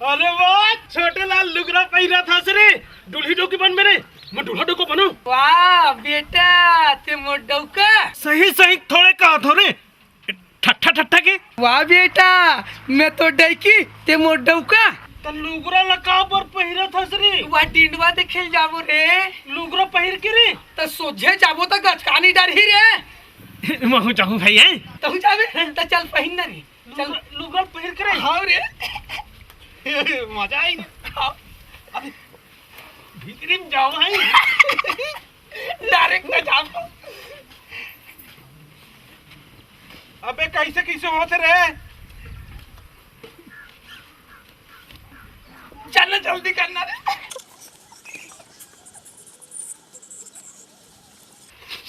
अरे वाह, छोटे लाल लुगरा पहिरा था रे। दूल्ही डोकी बन मेरे, मैं दूल्हा डोको बनूं। वाह बेटा, ते मोर डौका। सही सही थोड़े कहा थोड़े ठट्ठा ठट्ठा के। वाह बेटा, मैं तो डैकी ते मोर डौका। तो लुगरा लकाव पर पहिरा था रे। वाह डिंडवा देखे जाबो रे। लुगरा पहिर के रे तो सोझे जाबो तो गचकानी डरही रे। महू चाहूं भाई है। तू जाबे तो चल पहिन ना रे। चल लुगरा पहिर के रे। हां रे। मजा आई। अभी भीतरी में जाओ भाई। डायरेक्ट ना जाबो। अबे कैसे कैसे होते रे। चलना जल्दी करना रे।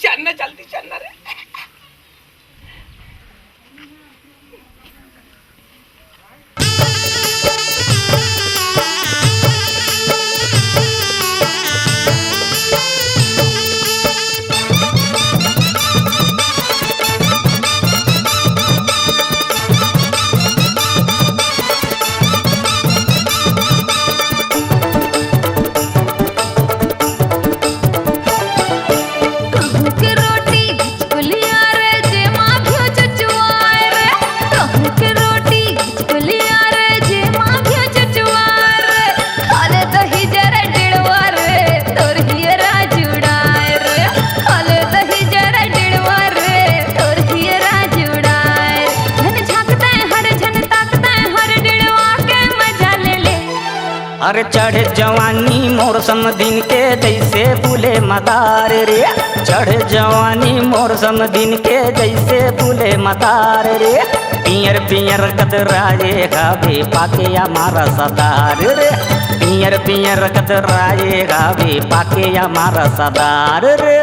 चलना जल्दी चलना रे। अरे चढ़े जवानी मोर समदिन के जैसे बुले मदार रे। चढ़े जवानी मोर समदिन के जैसे बुले मदार रे। पियर पियर कतराए गावे पाके हमारा सदार रे। पियर पियर कतराए गावे पाके हमारा सदार रे।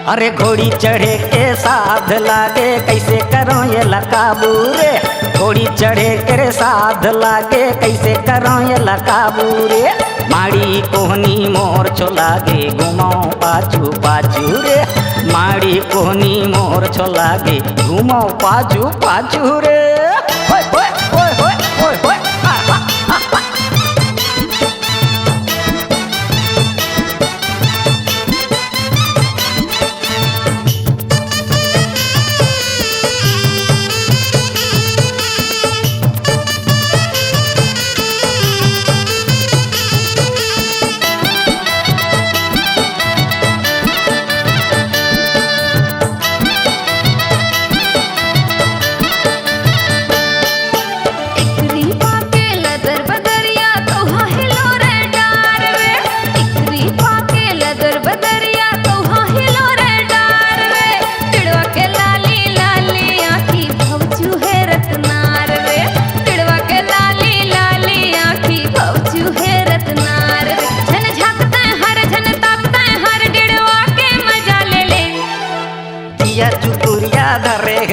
अरे घोड़ी चढ़े के साध लागे कैसे करो ये लकाबू रे। घोड़ी चढ़े के साध लागे कैसे करो ये लकाबू रे। माड़ी कोहनी मोर छो लागे घुमो पाछू पाछू रे। माड़ी कोहनी मोर छो लागे घुमो पाछू पाछू रे। होय होय होय होय होय होय।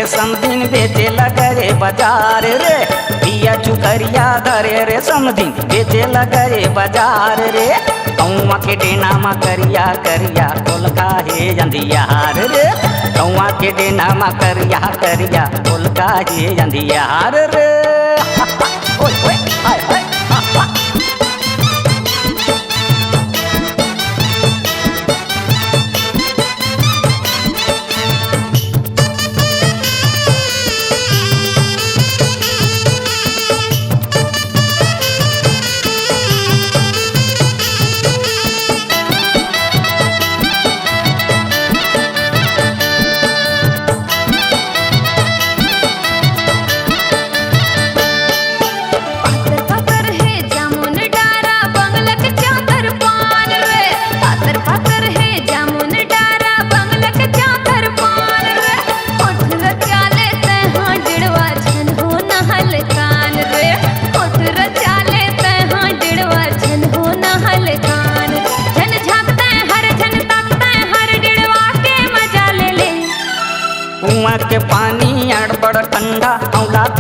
समदिन बेचे लगे बाजार रे। पिया चुकरिया धरे रे समदिन बेचे लगे बाजार रे। कौआ के डेना मा करिया करिया कोल काहे अंधियार रे। कौआ के डेना मा करिया करिया कोल काहे अंधियार रे। ओए ओए हाय हाय।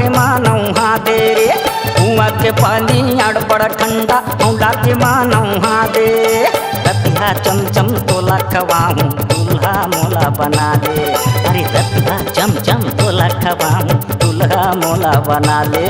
के मानौ हाँ दे रे कुआं के पानी अड़बड़ ठंडा औंधा के मानौ हाँ दे रतिया चमचम तोला खवाऊं दूल्हा मोला बना दे अरे रतिया चमचम तोला खवाऊं दूल्हा मोला बना दे।